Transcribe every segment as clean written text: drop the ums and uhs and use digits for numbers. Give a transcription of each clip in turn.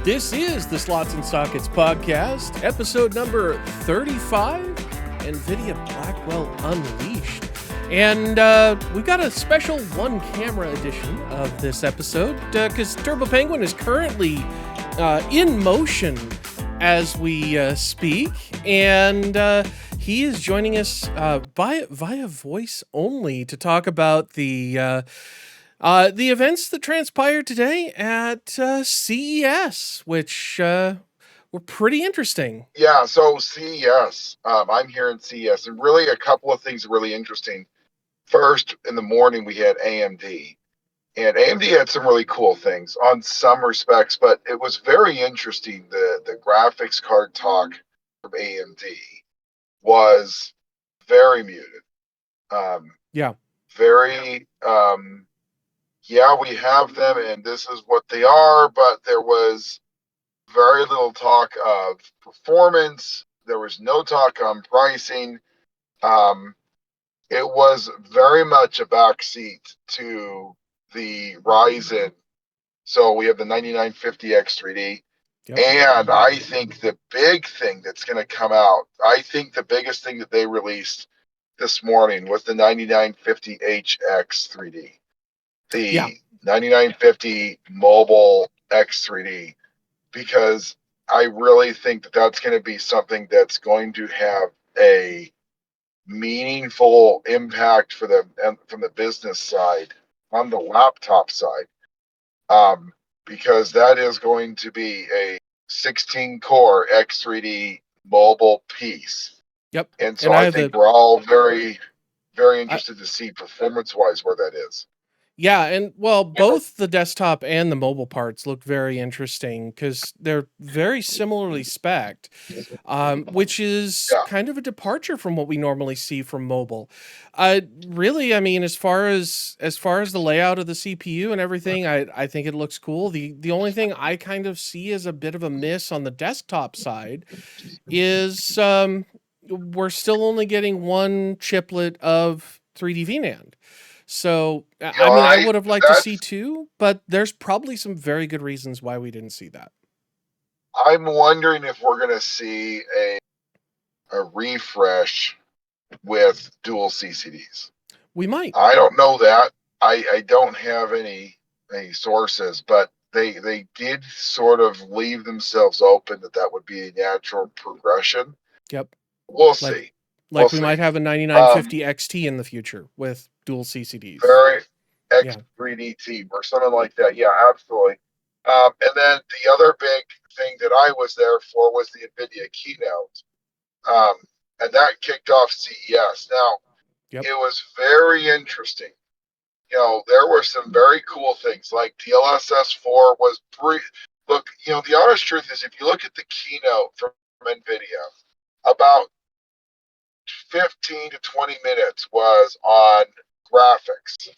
This is the Slots and Sockets podcast, episode number 35, Nvidia Blackwell Unleashed. And we've got a special one-camera edition of this episode because Turbopenguin is currently in motion as we speak, and he is joining us via voice only to talk about the events that transpired today at CES, which were pretty interesting. Yeah, so CES, I'm here in CES, and really a couple of things really interesting. First, in the morning, we had AMD, and AMD had some really cool things on some respects, but it was very interesting. The graphics card talk from AMD was very muted. Yeah. Very, yeah, we have them, and this is what they are, but there was very little talk of performance. There was no talk on pricing. It was very much a backseat to the Ryzen. So we have the 9950 X3D. Yep. And I think the big thing that's going to come out, I think the biggest thing that they released this morning was the 9950H X3D. The 9950 Mobile X3D. Because I really think that that's going to be something that's going to have a meaningful impact for them and from the business side on the laptop side, because that is going to be a 16 core X3D mobile piece. Yep. And so I think we're all very, very interested to see performance wise where that is. Yeah, and well, both the desktop and the mobile parts look very interesting because they're very similarly spec'd, which is kind of a departure from what we normally see from mobile. Really, I mean, as far as the layout of the CPU and everything, I think it looks cool. The only thing I kind of see as a bit of a miss on the desktop side is we're still only getting one chiplet of 3D VNAND. So, I mean, I would have liked to see two, but there's probably some very good reasons why we didn't see that. I'm wondering if we're going to see a refresh with dual CCDs. We might. I don't know that. I don't have any sources, but they did sort of leave themselves open that would be a natural progression. Yep. We'll see. Like we might have a 9950 XT in the future with dual CCDs. Very X3DT or something like that. Yeah, absolutely. And then the other big thing that I was there for was the Nvidia keynote. And that kicked off CES. Now, it was very interesting. You know, there were some very cool things, like DLSS4 was look, you know, the honest truth is if you look at the keynote from Nvidia, about 15 to 20 minutes was on graphics.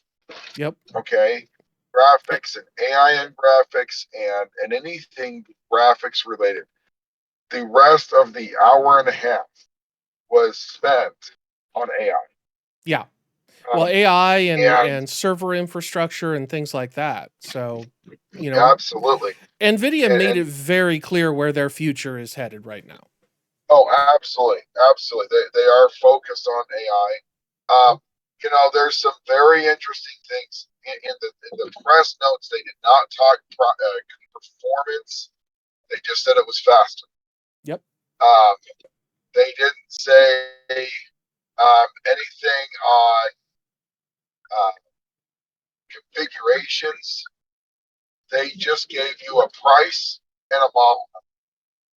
Yep. Okay. Graphics and AI and graphics and anything graphics related. The rest of the hour and a half was spent on AI. Yeah. Well, AI and server infrastructure and things like that. So, you know, absolutely. Nvidia made it very clear where their future is headed right now. Oh, absolutely. Absolutely. They are focused on AI. You know, there's some very interesting things in the press notes. They did not talk performance. They just said it was faster. Yep. They didn't say anything on configurations. They just gave you a price and a model.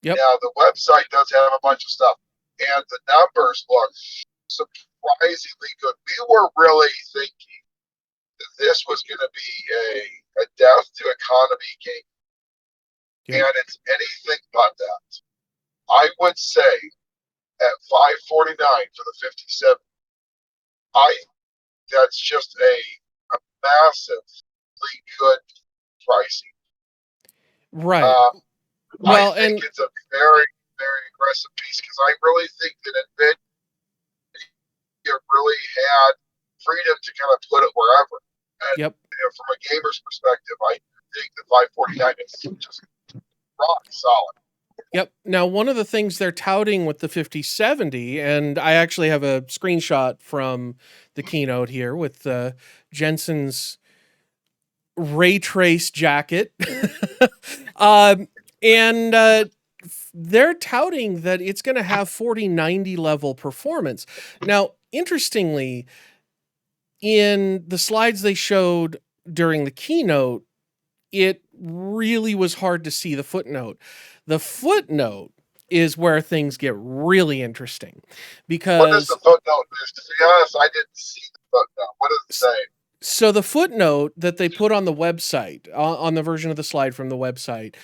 Yep. Now, the website does have a bunch of stuff, and the numbers look surprisingly good. We were really thinking that this was going to be a death to economy game, and it's anything but that. I would say at $549 for the 57, that's just a massively good pricing. Right. Well, I think it's a very, very aggressive piece because I really think that Nvidia really had freedom to kind of put it wherever. And you know, from a gamer's perspective, I think the 549 is just rock solid. Yep. Now, one of the things they're touting with the 5070, and I actually have a screenshot from the keynote here with Jensen's ray trace jacket. um, and they're touting that it's going to have 4090 level performance. Now, interestingly, in the slides they showed during the keynote, it really was hard to see the footnote. The footnote is where things get really interesting What is the because footnote? To be honest, I didn't see the footnote. What does it say? so the footnote that they put on the website, on the version of the slide from the website,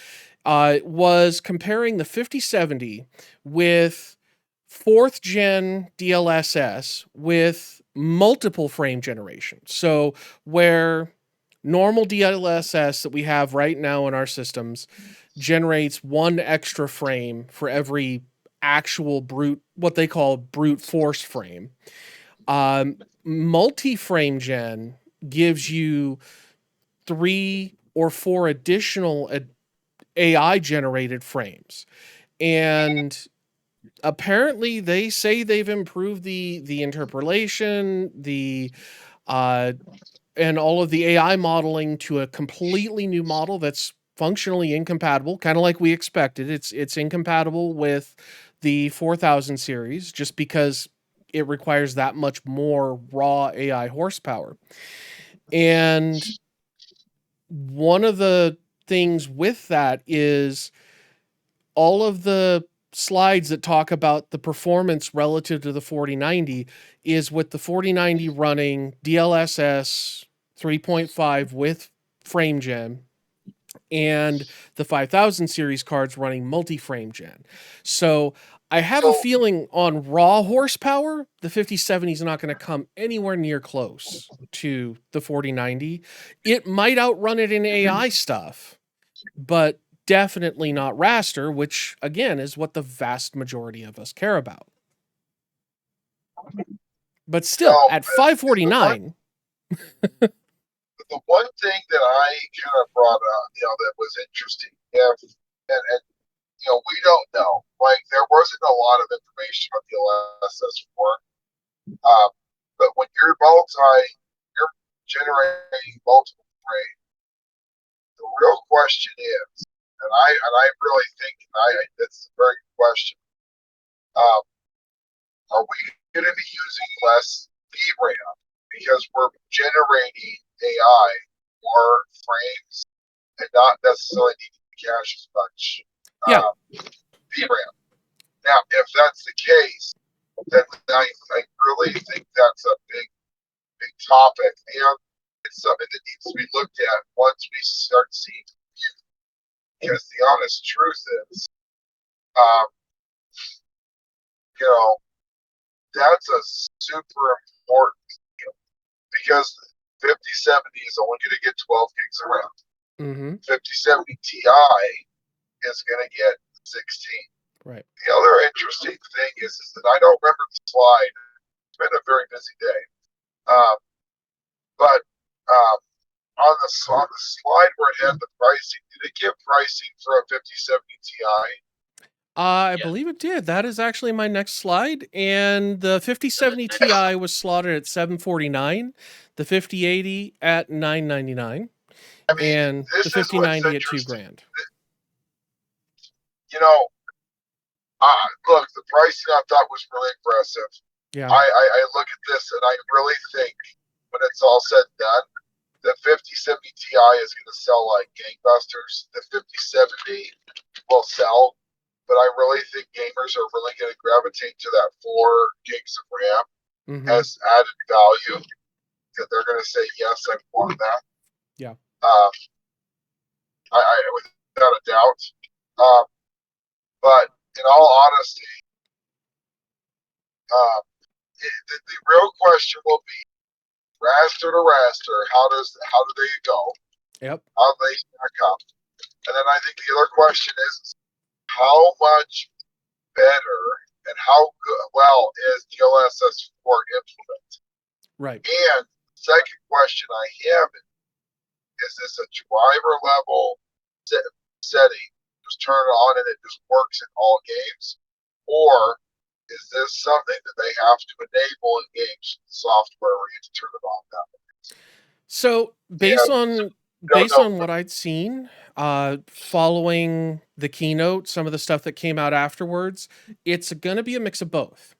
was comparing the 5070 with fourth gen DLSS with multiple frame generations. So where normal DLSS that we have right now in our systems generates one extra frame for every actual brute, what they call brute force frame. Multi-frame gen gives you 3 or 4 additional AI generated frames. And apparently they say they've improved the interpolation, the and all of the AI modeling to a completely new model that's functionally incompatible, kind of like we expected. It's incompatible with the 4000 series just because it requires that much more raw AI horsepower. And one of the things with that is all of the slides that talk about the performance relative to the 4090 is with the 4090 running DLSS 3.5 with frame gen and the 5000 series cards running multi-frame gen. So I have a feeling on raw horsepower, the 5070 is not going to come anywhere near close to the 4090. It might outrun it in AI stuff, but definitely not raster, which again is what the vast majority of us care about. But still, at 549, the one thing that I kind of brought up, that was interesting, and we don't know. Like, there wasn't a lot of information on the LSS4, but when you're generating multiple frames, the real question is, and I really think, that's a very good question. Are we going to be using less VRAM because we're generating AI more frames and not necessarily needing to cache as much VRAM? Now, if that's the case, then I really think that's a big topic, and it's something that needs to be looked at once we start seeing. Because the honest truth is, that's a super important deal, because 5070 is only going to get 12 gigs of RAM. 5070 Ti is going to get 16. Right. The other interesting thing is that I don't remember the slide. It's been a very busy day. But on the slide where it had the pricing, did it give pricing for a 5070 Ti? I believe it did. That is actually my next slide. And the 5070 Ti was slotted at $749, the 5080 at $999, and the 5090 at $2,000. Look, the pricing I thought was really aggressive. Yeah. I look at this and I really think when it's all said and done, the 5070 Ti is going to sell like gangbusters. The 5070 will sell, but I really think gamers are really going to gravitate to that 4 gigs of RAM as added value. That they're going to say, yes, I want that. Yeah. I without a doubt. But in all honesty, the real question will be raster to raster. How do they go? Yep. How do they stack up? And then I think the other question is how much better and how well is DLSS4 implemented? Right. And the second question I have is this a driver level setting just turn it on and it just works in all games, or is this something that they have to enable in games software where you have to turn it on that way? So based on Don't know. what I'd seen, following the keynote, some of the stuff that came out afterwards, it's going to be a mix of both.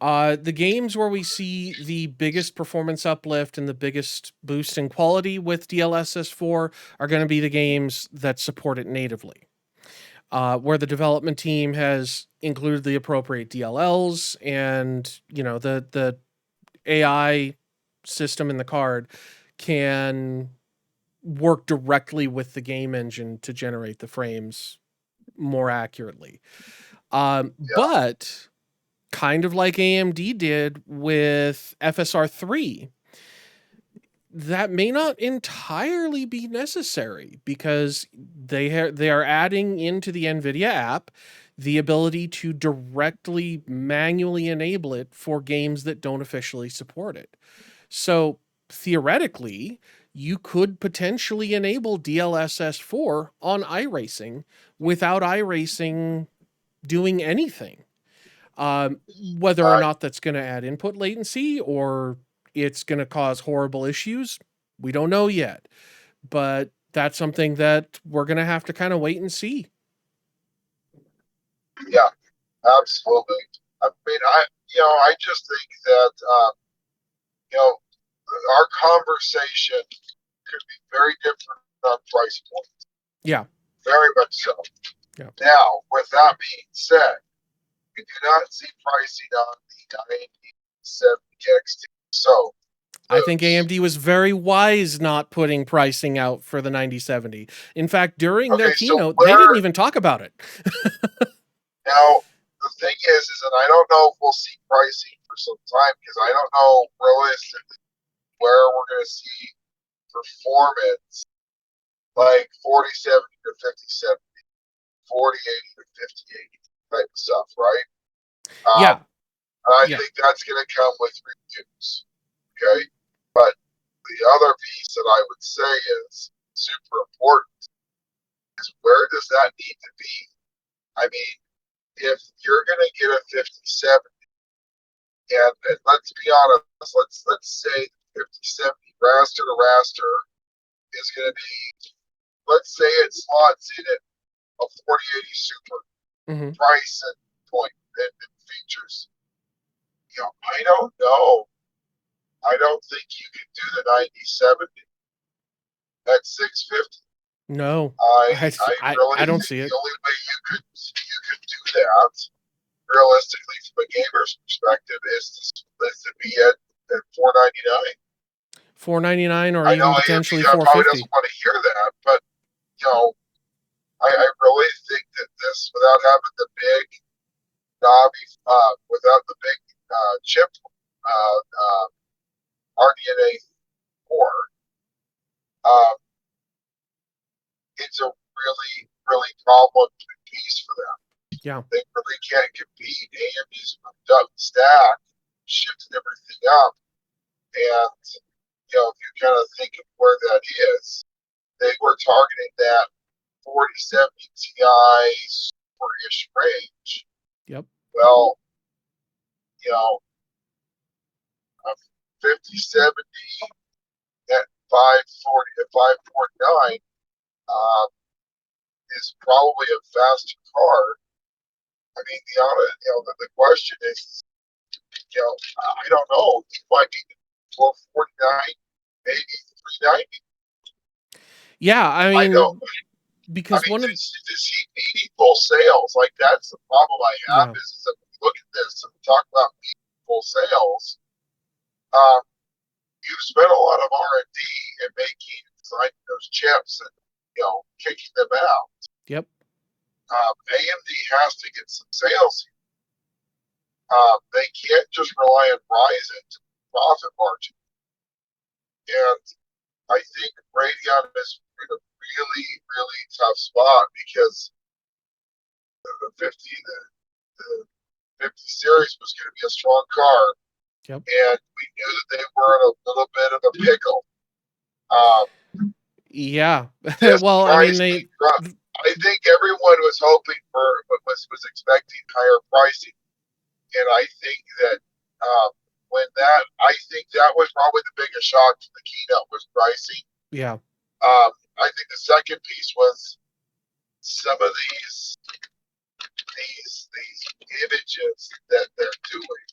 The games where we see the biggest performance uplift and the biggest boost in quality with DLSS 4 are going to be the games that support it natively, where the development team has included the appropriate DLLs and the AI system in the card can work directly with the game engine to generate the frames more accurately. But kind of like AMD did with FSR 3, that may not entirely be necessary because they are adding into the Nvidia app the ability to directly manually enable it for games that don't officially support it. So theoretically, you could potentially enable DLSS 4 on iRacing without iRacing doing anything. Whether or not that's going to add input latency or it's going to cause horrible issues, we don't know yet. But that's something that we're going to have to kind of wait and see. Yeah, absolutely. I mean, I just think that, our conversation could be very different on price points. Yeah. Very much so. Yeah. Now, with that being said, we do not see pricing on the 9070 XT. So, I think AMD was very wise not putting pricing out for the 9070. In fact, during their keynote, they didn't even talk about it. Now, the thing is that I don't know if we'll see pricing for some time because I don't know realistically where we're going to see performance like 4070 to 5070, 4080 to 5080 type of stuff, right? Yeah. I think that's going to come with reviews. Okay. But the other piece that I would say is super important is where does that need to be? I mean, if you're going to get a 5070, and let's be honest, let's say 5070 raster to raster is going to be, let's say it slots in at a 4080 Super price and point and features. I don't know. I don't think you can do the 9070 at 650. No, I really I don't think see it. the only way you could do that realistically from a gamer's perspective is to be at $499. $499 or I even know potentially AMD probably $450. doesn't want to hear that, but I really think that this, without having the big knobby, without the big chip RDNA 4, it's a really, really problematic piece for them. Yeah. They really can't compete. AMD's moved up the stack, shifted everything up, and if you kind of think of where that is, they were targeting that 4070 Ti super-ish range. Yep. Well, a 5070 at 540 to 549 is probably a faster card. I mean, the question is, I don't know. You might be 449, maybe 390. Yeah, I mean, because one of to see meaningful sales, like that's the problem I have is that when you look at this and talk about meaningful sales, you've spent a lot of R&D in making designing those chips and kicking them out. Yep. AMD has to get some sales. They can't just rely on Ryzen to profit margin. And I think Radeon is in a really, really tough spot because the 50 series was going to be a strong card. Yep. And we knew that they were in a little bit of a pickle. Yeah. Well, I mean, I think everyone was hoping for, was expecting higher pricing, and I think that I think that was probably the biggest shock to the keynote was pricing. Yeah. I think the second piece was some of these images that they're doing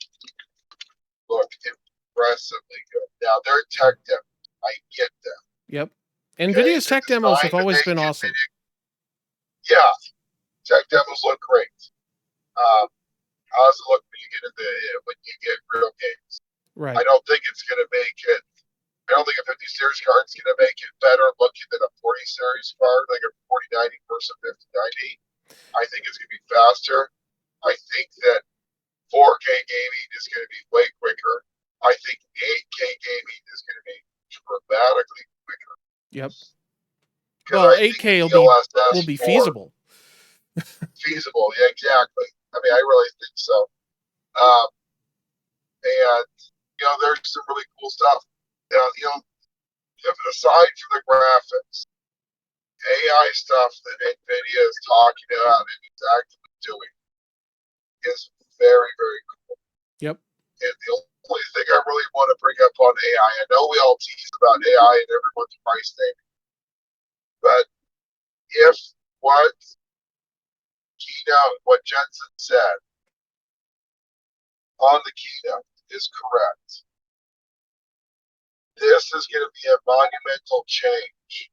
look impressively good. Now they're tech demos. I get them. Yep. Okay, Nvidia's tech demos have always been awesome. Yeah, tech demos look great. How does it look when you get real games? Right. I don't think it's going to make it. I don't think a 50 series card is going to make it better looking than a 40 series card, like a 4090 versus 5090. I think it's going to be faster. I think that 4K gaming is going to be way quicker. I think 8K gaming is going to be dramatically quicker. Yep. Well, 8K will be feasible. Feasible, yeah, exactly. I mean, I really think so. And there's some really cool stuff. Aside from the graphics, AI stuff that Nvidia is talking about and is actively doing is very, very cool. Yep. And the only thing I really want to bring up on AI, I know we all tease about AI and everyone's price naming, but if what Jensen said on the keynote is correct, this is going to be a monumental change.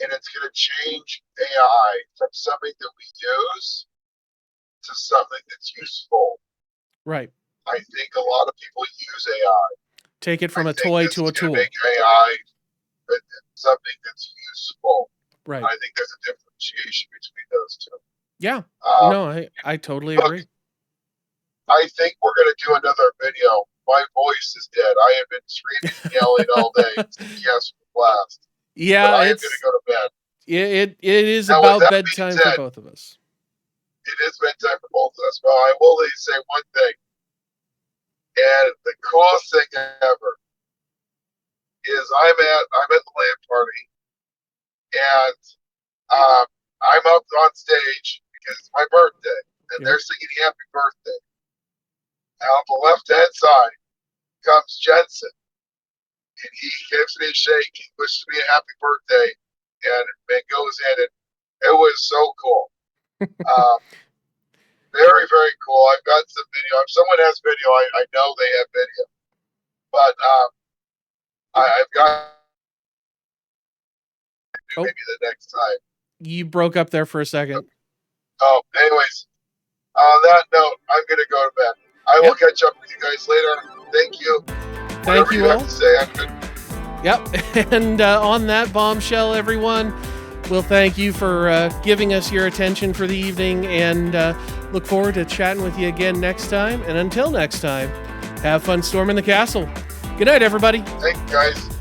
And it's going to change AI from something that we use to something that's useful. Right. I think a lot of people use AI. Take it from a toy to a tool. Make AI something that's useful. Right. I think there's a differentiation between those two. Yeah. No, I totally agree. I think we're going to do another video. My voice is dead. I have been screaming and yelling all day. Yes, blast. Yeah, I am going to go to bed. It is now, about bedtime for both of us. It is bedtime for both of us. Well, I will say one thing. And the coolest thing ever is I'm at the LAN party, and I'm up on stage because it's my birthday, and they're singing "Happy Birthday." And on the left-hand side comes Jensen, and he gives me a shake. He wishes me a happy birthday, and goes in, and it was so cool. Very, very cool. I've got some video. If someone has video, I know they have video. But I've got maybe the next time. You broke up there for a second. Oh, anyways, on that note, I'm going to go to bed. I will catch up with you guys later. Thank you. Thank you all. Have to say, I'm good. Yep. And on that bombshell, everyone, we'll thank you for giving us your attention for the evening, and look forward to chatting with you again next time. And until next time, have fun storming the castle. Good night, everybody. Thank you, guys.